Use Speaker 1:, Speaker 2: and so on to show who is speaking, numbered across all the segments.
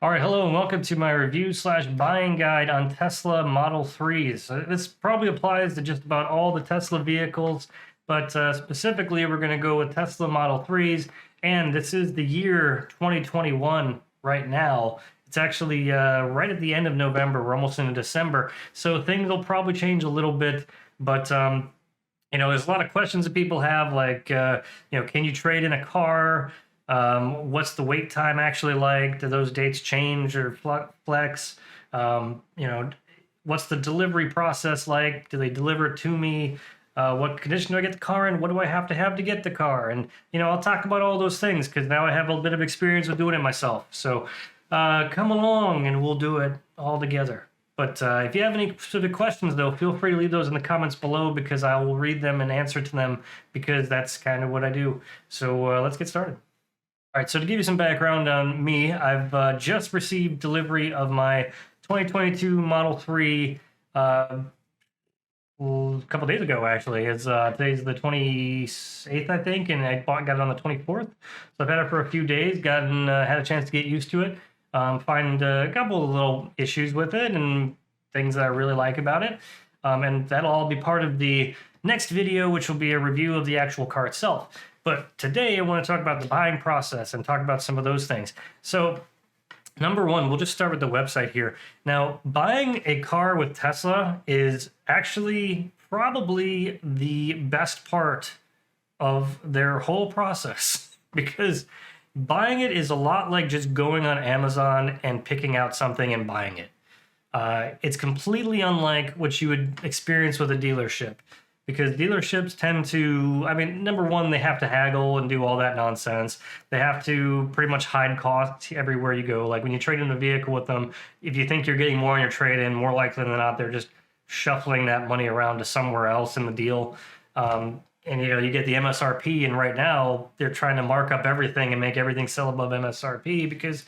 Speaker 1: All right, hello and welcome to my review slash buying guide on Tesla Model 3s. This probably applies to just about all the Tesla vehicles, but specifically we're going to go with Tesla Model 3s, and this is the year 2021 right now. It's actually right at the end of November. We're almost into December, so things will probably change a little bit, but there's a lot of questions that people have, like, can you trade in a car? What's the wait time actually like? Do those dates change or flex? What's the delivery process like? Do they deliver it to me? What condition do I get the car in? What do I have to get the car? And, I'll talk about all those things because now I have a bit of experience with doing it myself. So come along and we'll do it all together. But if you have any specific questions, though, feel free to leave those in the comments below because I will read them and answer to them because that's kind of what I do. So let's get started. All right, so to give you some background on me, I've just received delivery of my 2022 Model 3 a couple days ago, actually. Today's the 28th, I think, and I got it on the 24th. So I've had it for a few days, had a chance to get used to it, find a couple of little issues with it and things that I really like about it. And that'll all be part of the next video, which will be a review of the actual car itself. But today I want to talk about the buying process and talk about some of those things. So number one, we'll just start with the website here. Now, buying a car with Tesla is actually probably the best part of their whole process because buying it is a lot like just going on Amazon and picking out something and buying it. It's completely unlike what you would experience with a dealership. Because dealerships tend to, number one, they have to haggle and do all that nonsense. They have to pretty much hide costs everywhere you go. Like when you trade in a vehicle with them, if you think you're getting more on your trade-in, more likely than not, they're just shuffling that money around to somewhere else in the deal. And you get the MSRP, and right now they're trying to mark up everything and make everything sell above MSRP because,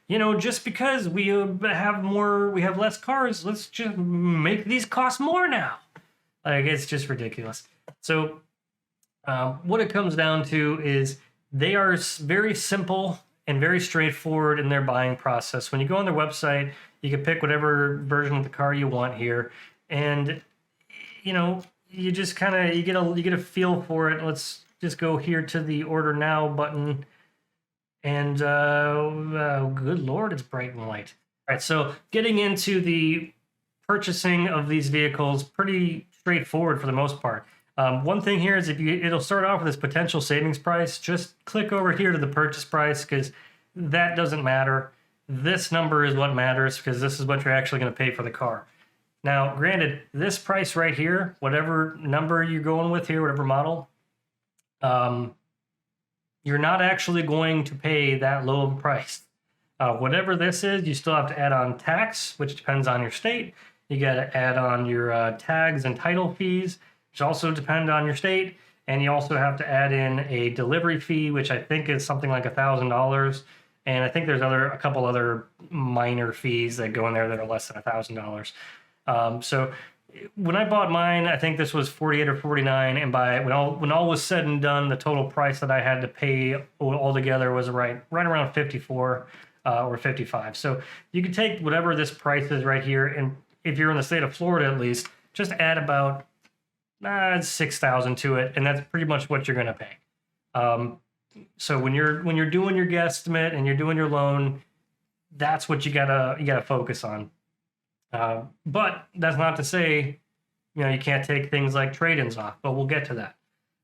Speaker 1: just because we have less cars, let's just make these cost more now. Like, it's just ridiculous. So what it comes down to is they are very simple and very straightforward in their buying process. When you go on their website, you can pick whatever version of the car you want here. And, you just you get a feel for it. Let's just go here to the Order Now button. And good Lord, it's bright and white. All right, so getting into the purchasing of these vehicles, pretty straightforward for the most part. One thing here is it'll start off with this potential savings price. Just click over here to the purchase price because that doesn't matter. This number is what matters because this is what you're actually going to pay for the car. Now, granted, this price right here, whatever number you're going with here, whatever model, you're not actually going to pay that low of a price. Whatever this is, you still have to add on tax, which depends on your state. You got to add on your tags and title fees, which also depend on your state. And you also have to add in a delivery fee, which I think is something like $1,000. And I think there's a couple other minor fees that go in there that are less than $1,000. So when I bought mine, I think this was $48 or $49. And when all was said and done, the total price that I had to pay altogether was right around $54 or $55. So you can take whatever this price is right here, and if you're in the state of Florida at least, just add about $6,000 to it, and that's pretty much what you're going to pay. So when you're doing your guesstimate and you're doing your loan, that's what you gotta focus on. But that's not to say you can't take things like trade-ins off, but we'll get to that.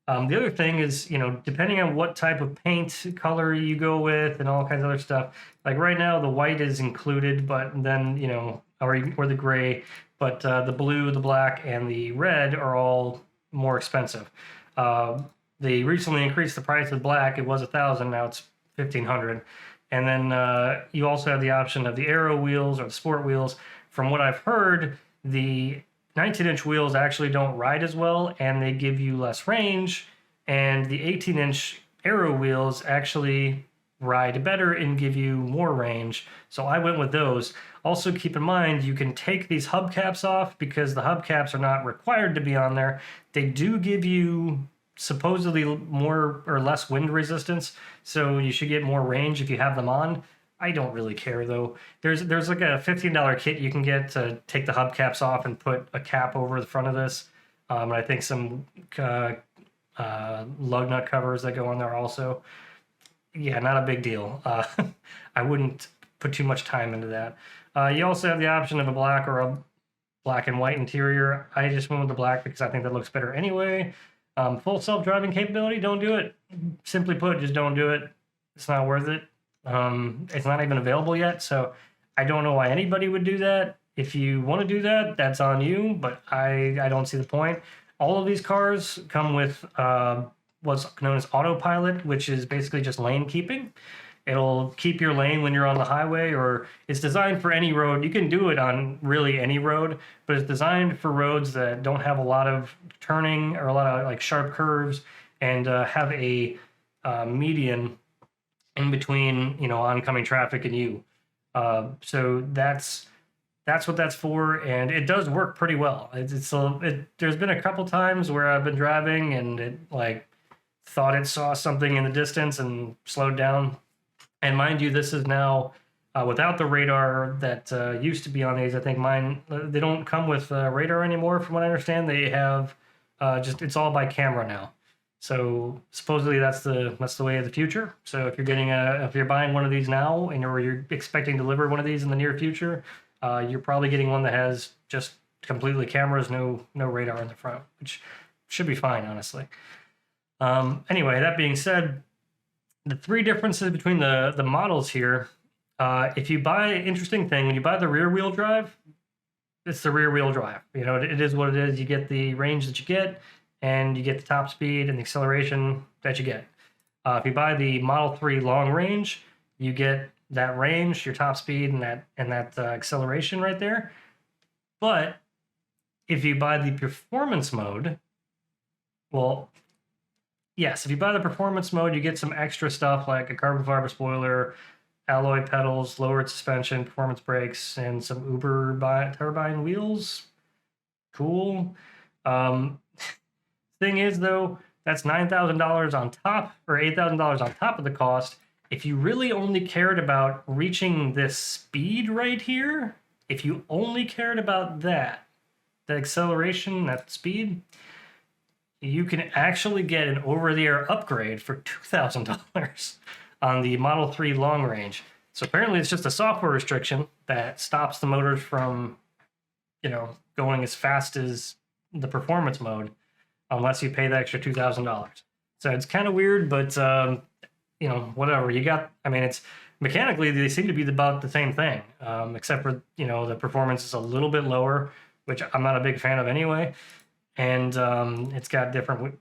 Speaker 1: The other thing is, depending on what type of paint color you go with and all kinds of other stuff, like right now the white is included, but then, or the gray, but the blue, the black, and the red are all more expensive. They recently increased the price of black. It was $1,000, now it's $1,500. And then you also have the option of the Aero wheels or the Sport wheels. From what I've heard, the 19-inch wheels actually don't ride as well, and they give you less range, and the 18-inch Aero wheels actually ride better and give you more range. So I went with those. Also keep in mind, you can take these hubcaps off because the hubcaps are not required to be on there. They do give you supposedly more or less wind resistance, so you should get more range if you have them on. I don't really care though. There's like a $15 kit you can get to take the hubcaps off and put a cap over the front of this. And I think some lug nut covers that go on there also. Yeah, not a big deal. I wouldn't put too much time into that. You also have the option of a black or a black and white interior. I just went with the black because I think that looks better anyway. Full self-driving capability, don't do it. Simply put, just don't do it. It's not worth it. It's not even available yet, so I don't know why anybody would do that. If you want to do that, that's on you, but I don't see the point. All of these cars come with what's known as autopilot, which is basically just lane keeping. It'll keep your lane when you're on the highway, or it's designed for any road. You can do it on really any road, but it's designed for roads that don't have a lot of turning or a lot of like sharp curves, and have a median in between, you know, oncoming traffic and you. So that's what that's for, and it does work pretty well. There's been a couple times where I've been driving and it like thought it saw something in the distance and slowed down. And mind you, this is now without the radar that used to be on these. I think mine, they don't come with radar anymore, from what I understand. They have it's all by camera now. So supposedly that's the way of the future. So if you're buying one of these now and you're expecting to deliver one of these in the near future, you're probably getting one that has just completely cameras, no radar in the front, which should be fine, honestly. Anyway, that being said, the three differences between the models here, if you buy, interesting thing, when you buy the rear wheel drive, it's the rear wheel drive. You know, it is what it is. You get the range that you get, and you get the top speed and the acceleration that you get. If you buy the Model 3 long range, you get that range, your top speed, and that acceleration right there. But if you buy the performance mode, well, yes, if you buy the performance mode, you get some extra stuff like a carbon fiber spoiler, alloy pedals, lowered suspension, performance brakes, and some Uber turbine wheels. Cool. Thing is, though, that's $9,000 on top, or $8,000 on top of the cost. If you really only cared about reaching this speed right here, if you only cared about that, the acceleration, that speed, you can actually get an over-the-air upgrade for $2,000 on the Model 3 long range. So apparently it's just a software restriction that stops the motors from, you know, going as fast as the performance mode, unless you pay the extra $2,000. So it's kind of weird, but you know, whatever you got. I mean, it's mechanically they seem to be about the same thing, except for, you know, the performance is a little bit lower, which I'm not a big fan of anyway, and it's got different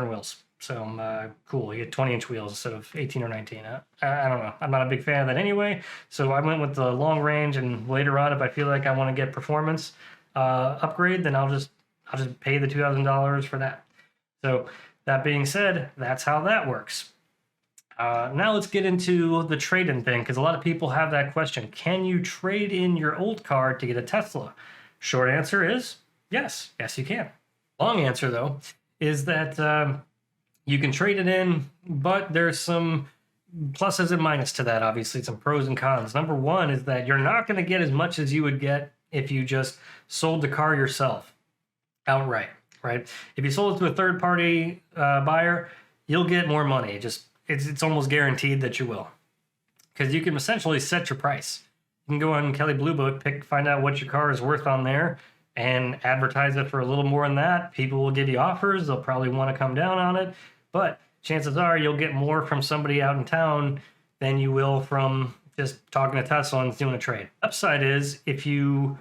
Speaker 1: wheels. So cool, you get 20-inch wheels instead of 18 or 19. I don't know. I'm not a big fan of that anyway. So I went with the long range, and later on, if I feel like I want to get performance upgrade, then I'll just pay the $2,000 for that. So that being said, that's how that works. Now let's get into the trade-in thing, because a lot of people have that question. Can you trade in your old car to get a Tesla? Short answer is yes. Yes, you can. Long answer, though, is that you can trade it in, but there's some pluses and minuses to that, obviously, some pros and cons. Number one is that you're not going to get as much as you would get if you just sold the car yourself outright, right? If you sold it to a third-party buyer, you'll get more money. It's almost guaranteed that you will, because you can essentially set your price. You can go on Kelley Blue Book, find out what your car is worth on there, and advertise it for a little more than that. People will give you offers. They'll probably want to come down on it, but chances are you'll get more from somebody out in town than you will from just talking to Tesla and doing a trade. Upside is, if you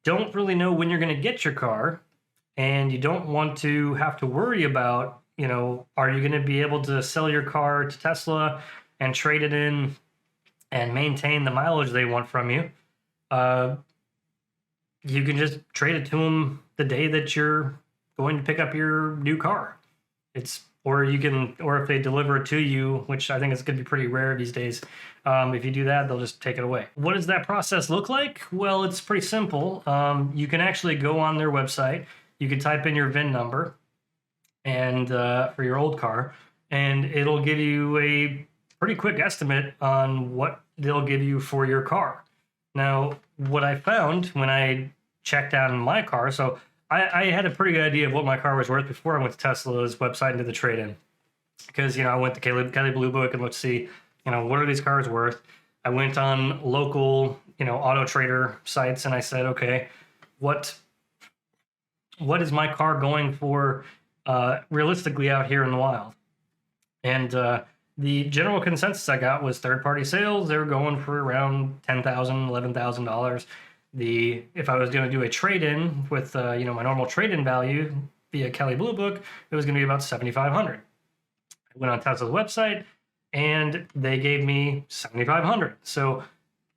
Speaker 1: don't really know when you're going to get your car, and you don't want to have to worry about, you know, are you going to be able to sell your car to Tesla and trade it in and maintain the mileage they want from you, you can just trade it to them the day that you're going to pick up your new car. Or if they deliver it to you, which I think is going to be pretty rare these days. If you do that, they'll just take it away. What does that process look like? Well, it's pretty simple. You can actually go on their website. You can type in your VIN number and for your old car, and it'll give you a pretty quick estimate on what they'll give you for your car. Now, what I found when I checked out on my car, so I had a pretty good idea of what my car was worth before I went to Tesla's website and did the trade-in. Because, I went to Kelley Blue Book and let's see, what are these cars worth? I went on local, auto trader sites and I said, okay, what is my car going for realistically out here in the wild? And the general consensus I got was third-party sales. They were going for around $10,000, $11,000. If I was going to do a trade-in with my normal trade-in value via Kelley Blue Book, it was going to be about $7,500. I went on Tesla's website and they gave me $7,500. So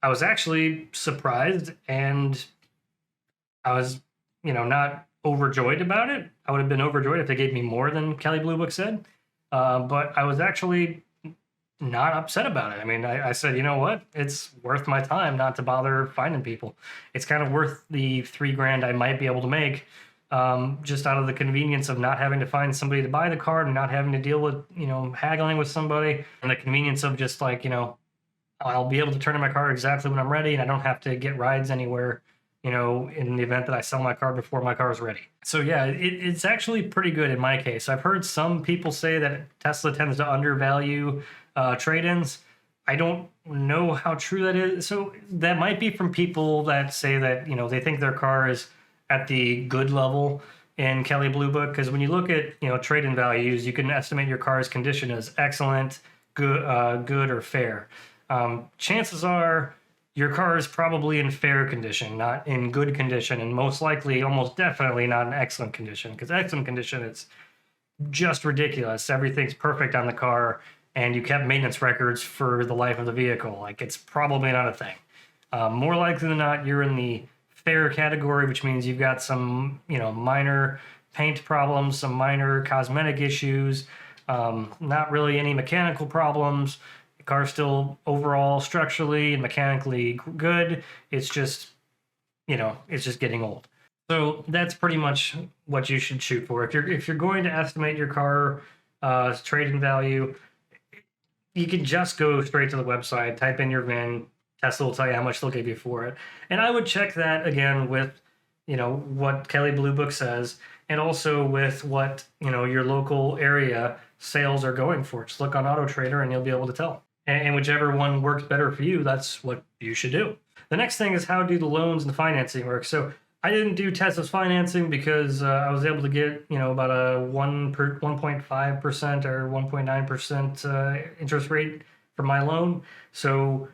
Speaker 1: I was actually surprised, and I was, not overjoyed about it. I would have been overjoyed if they gave me more than Kelley Blue Book said. But I was actually not upset about it. I mean, I said, you know what? It's worth my time not to bother finding people. It's kind of worth the $3,000 I might be able to make, just out of the convenience of not having to find somebody to buy the car and not having to deal with, haggling with somebody, and the convenience of just like, I'll be able to turn in my car exactly when I'm ready, and I don't have to get rides anywhere, in the event that I sell my car before my car is ready. So yeah, it's actually pretty good in my case. I've heard some people say that Tesla tends to undervalue trade-ins. I don't know how true that is. So that might be from people that say that, they think their car is at the good level in Kelley Blue Book. Because when you look at, trade-in values, you can estimate your car's condition as excellent, good, or fair. Chances are your car is probably in fair condition, not in good condition, and most likely, almost definitely not in excellent condition, because excellent condition is just ridiculous. Everything's perfect on the car, and you kept maintenance records for the life of the vehicle. Like, it's probably not a thing. More likely than not, you're in the fair category, which means you've got some, minor paint problems, some minor cosmetic issues, not really any mechanical problems. The car's still overall structurally and mechanically good. It's just, it's just getting old. So that's pretty much what you should shoot for. If you're going to estimate your car trade-in value, you can just go straight to the website, type in your VIN. Tesla will tell you how much they'll give you for it. And I would check that again with, what Kelley Blue Book says, and also with what, your local area sales are going for. Just look on Auto Trader and you'll be able to tell. And whichever one works better for you, that's what you should do. The next thing is, how do the loans and the financing work? So I didn't do Tesla's financing because I was able to get, about a 1.5% or 1.9% interest rate for my loan. So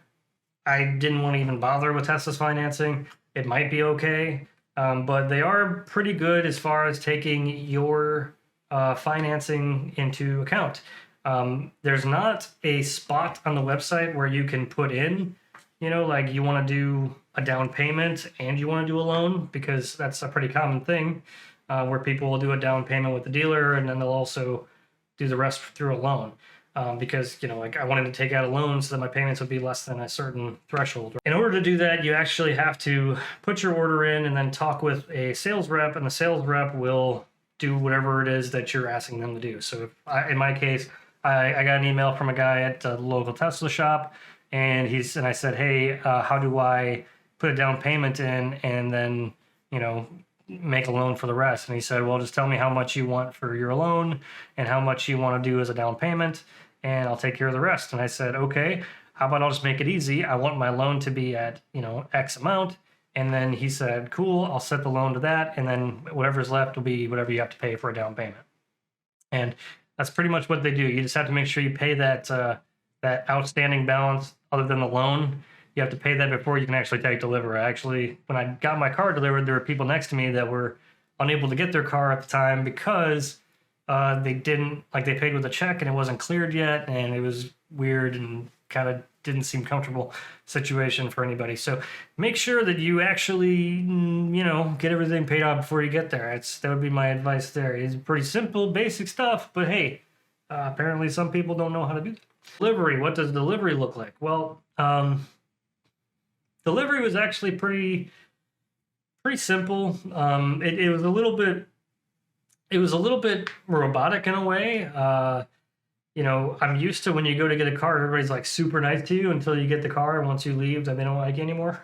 Speaker 1: I didn't want to even bother with Tesla's financing. It might be okay, but they are pretty good as far as taking your financing into account. There's not a spot on the website where you can put in, like you want to do a down payment and you want to do a loan, because that's a pretty common thing where people will do a down payment with the dealer and then they'll also do the rest through a loan. Because, like I wanted to take out a loan so that my payments would be less than a certain threshold. In order to do that, you actually have to put your order in and then talk with a sales rep, and the sales rep will do whatever it is that you're asking them to do. So in my case, I got an email from a guy at the local Tesla shop, and I said, hey, how do I put a down payment in and then, make a loan for the rest? And he said, well, just tell me how much you want for your loan and how much you want to do as a down payment, and I'll take care of the rest. And I said, okay, how about I'll just make it easy? I want my loan to be at, X amount. And then he said, cool, I'll set the loan to that, and then whatever's left will be whatever you have to pay for a down payment. And that's pretty much what they do. You just have to make sure you pay that that outstanding balance other than the loan. You have to pay that before you can actually take delivery. Actually, when I got my car delivered, there were people next to me that were unable to get their car at the time because they paid with a check and it wasn't cleared yet, and it was weird and kind of didn't seem comfortable situation for anybody. So make sure that you actually, get everything paid off before you get there. That would be my advice there. It's pretty simple, basic stuff, but hey, apparently some people don't know how to do that. Delivery. What does delivery look like? Well, delivery was actually pretty simple. It was a little bit robotic in a way. you know, I'm used to when you go to get a car, everybody's like super nice to you until you get the car, and once you leave, then they don't like you anymore.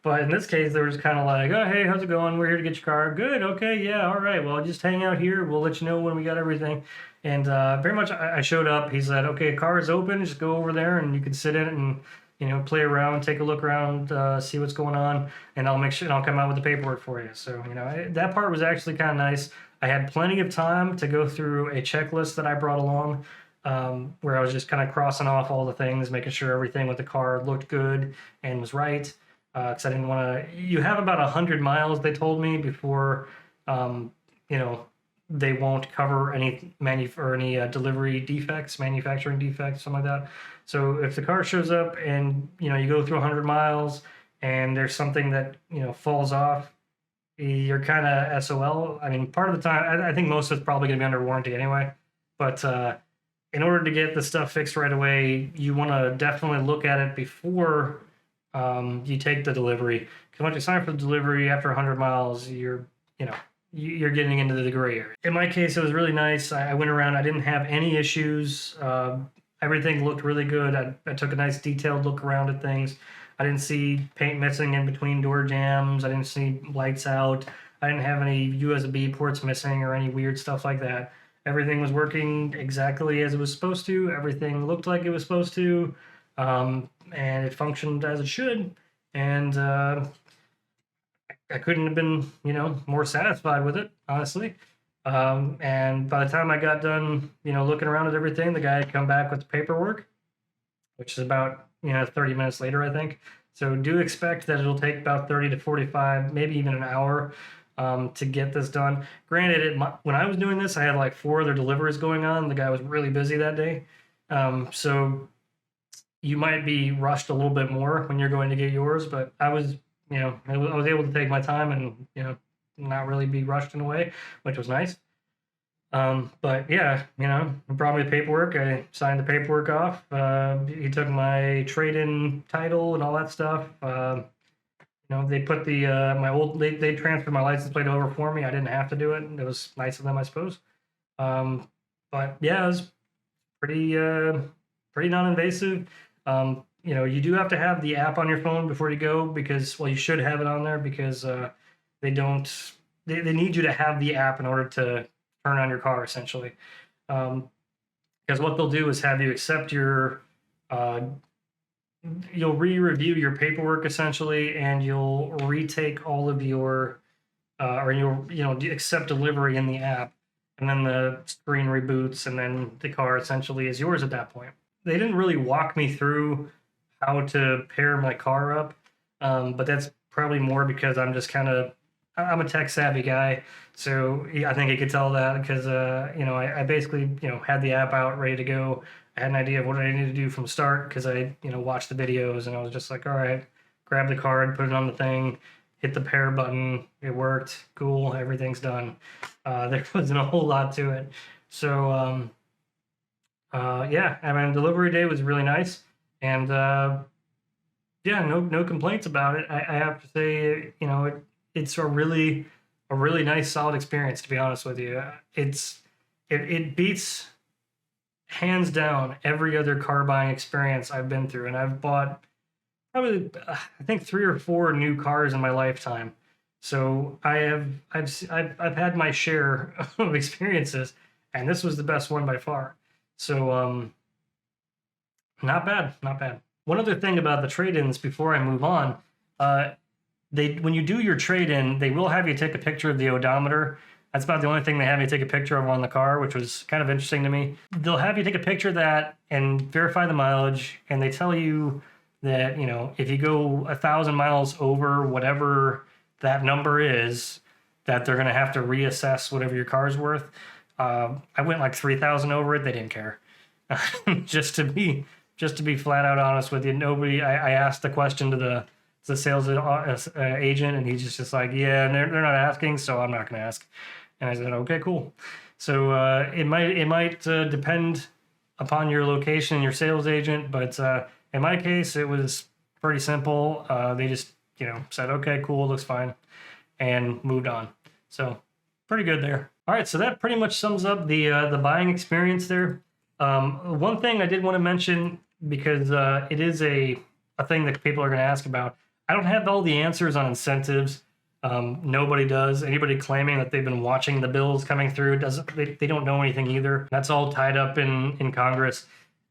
Speaker 1: But in this case, they were just kind of like, "Oh, hey, how's it going? We're here to get your car. Good, okay, yeah, all right. Well, just hang out here. We'll let you know when we got everything." And very much, I showed up. He said, "Okay, car is open. Just go over there, and you can sit in it and play around, take a look around, see what's going on, and I'll make sure and I'll come out with the paperwork for you." So that part was actually kind of nice. I had plenty of time to go through a checklist that I brought along, where I was just kind of crossing off all the things, making sure everything with the car looked good and was right. Because I didn't want to. You have about 100 miles, they told me, before um, you know they won't cover any delivery defects, manufacturing defects, something like that. So if the car shows up and you go through 100 miles and there's something that falls off, you're kind of SOL. I mean, part of the time, I think most of it's probably going to be under warranty anyway. But in order to get the stuff fixed right away, you want to definitely look at it before you take the delivery. Because once you sign for the delivery after 100 miles, you're getting into the gray area. In my case, it was really nice. I went around. I didn't have any issues. Everything looked really good. I took a nice detailed look around at things. I didn't see paint missing in between door jambs. I didn't see lights out. I didn't have any USB ports missing or any weird stuff like that. Everything was working exactly as it was supposed to. Everything looked like it was supposed to, and it functioned as it should. And I couldn't have been, more satisfied with it, honestly. And by the time I got done, looking around at everything, the guy had come back with the paperwork, which is about, 30 minutes later, I think. So do expect that it'll take about 30 to 45, maybe even an hour to get this done. Granted, when I was doing this, I had like 4 other deliveries going on. The guy was really busy that day. So you might be rushed a little bit more when you're going to get yours, but I was able to take my time and, not really be rushed in a way, which was nice. But yeah, he brought me the paperwork. I signed the paperwork off. He took my trade-in title and all that stuff. They put they transferred my license plate over for me. I didn't have to do it. It was nice of them, I suppose. But yeah, it was pretty non-invasive. You do have to have the app on your phone before you go because, well, you should have it on there because they need you to have the app in order to turn on your car, essentially. Because what they'll do is have you accept you'll re-review your paperwork essentially, and you'll retake all of your, or you'll accept delivery in the app, and then the screen reboots, and then the car essentially is yours at that point. They didn't really walk me through how to pair my car up, but that's probably more because I'm a tech savvy guy, so I think he could tell that because I basically had the app out ready to go. I had an idea of what I needed to do from the start because I watched the videos and I was just like, all right, grab the card, put it on the thing, hit the pair button, it worked, cool, everything's done. There wasn't a whole lot to it, so yeah, I mean, delivery day was really nice, and yeah, no complaints about it. I have to say, it's a really nice, solid experience. To be honest with you, it beats hands down every other car buying experience I've been through, and I've bought probably I think 3 or 4 new cars in my lifetime. So I've had my share of experiences, and this was the best one by far. So not bad, not bad. One other thing about the trade-ins before I move on, when you do your trade-in, they will have you take a picture of the odometer. That's about the only thing they have you take a picture of on the car, which was kind of interesting to me. They'll have you take a picture of that and verify the mileage, and they tell you that, if you go 1,000 miles over whatever that number is, that they're going to have to reassess whatever your car's worth. I went like 3,000 over it. They didn't care. Just to be flat out honest with you, I asked the question to the sales agent, and he's just like, yeah, and they're not asking, so I'm not going to ask. And I said, okay, cool. So it might depend upon your location and your sales agent, but in my case, it was pretty simple. They just said, okay, cool, looks fine, and moved on. So pretty good there. All right, so that pretty much sums up the buying experience there. One thing I did want to mention, because it is a thing that people are going to ask about. I don't have all the answers on incentives. Nobody does. Anybody claiming that they've been watching the bills coming through they don't know anything either. That's all tied up in Congress.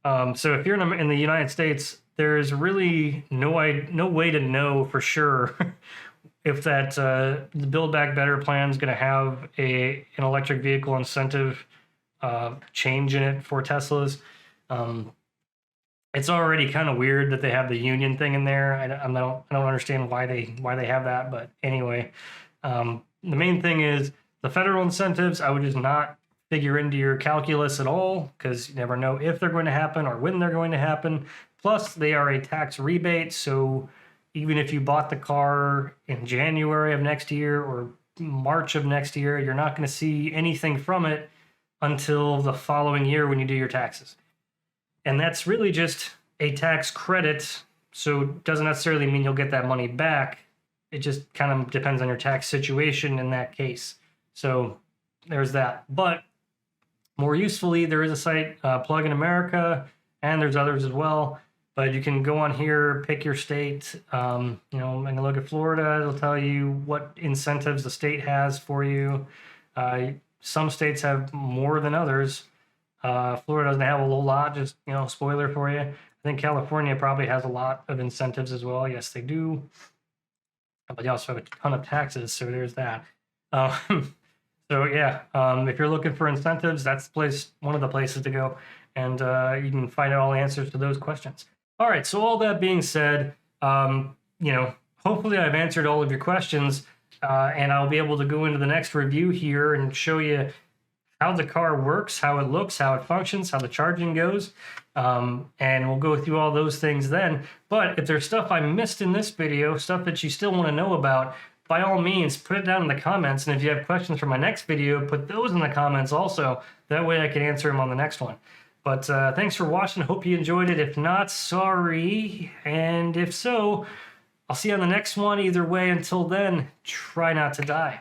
Speaker 1: So if you're in the United States, there's really no way to know for sure if that the Build Back Better plan is going to have an electric vehicle incentive change in it for Teslas. It's already kind of weird that they have the union thing in there. I don't understand why they have that, but anyway, the main thing is the federal incentives. I would just not figure into your calculus at all, because you never know if they're going to happen or when they're going to happen. Plus, they are a tax rebate, so even if you bought the car in January of next year or March of next year, you're not going to see anything from it until the following year when you do your taxes. And that's really just a tax credit, so it doesn't necessarily mean you'll get that money back. It just kind of depends on your tax situation in that case. So there's that. But more usefully, there is a site, Plug in America, and there's others as well. But you can go on here, pick your state, and look at Florida. It'll tell you what incentives the state has for you. Some states have more than others. Florida doesn't have a whole lot, just, spoiler for you. I think California probably has a lot of incentives as well. Yes, they do. But they also have a ton of taxes, so there's that. So yeah, if you're looking for incentives, that's one of the places to go, and you can find out all the answers to those questions. All right, so all that being said, hopefully I've answered all of your questions, and I'll be able to go into the next review here and show you how the car works, how it looks, how it functions, how the charging goes, and we'll go through all those things then. But if there's stuff I missed in this video, stuff that you still want to know about, by all means, put it down in the comments. And if you have questions for my next video, put those in the comments also. That way I can answer them on the next one. But thanks for watching. Hope you enjoyed it. If not, sorry. And if so, I'll see you on the next one. Either way, until then, try not to die.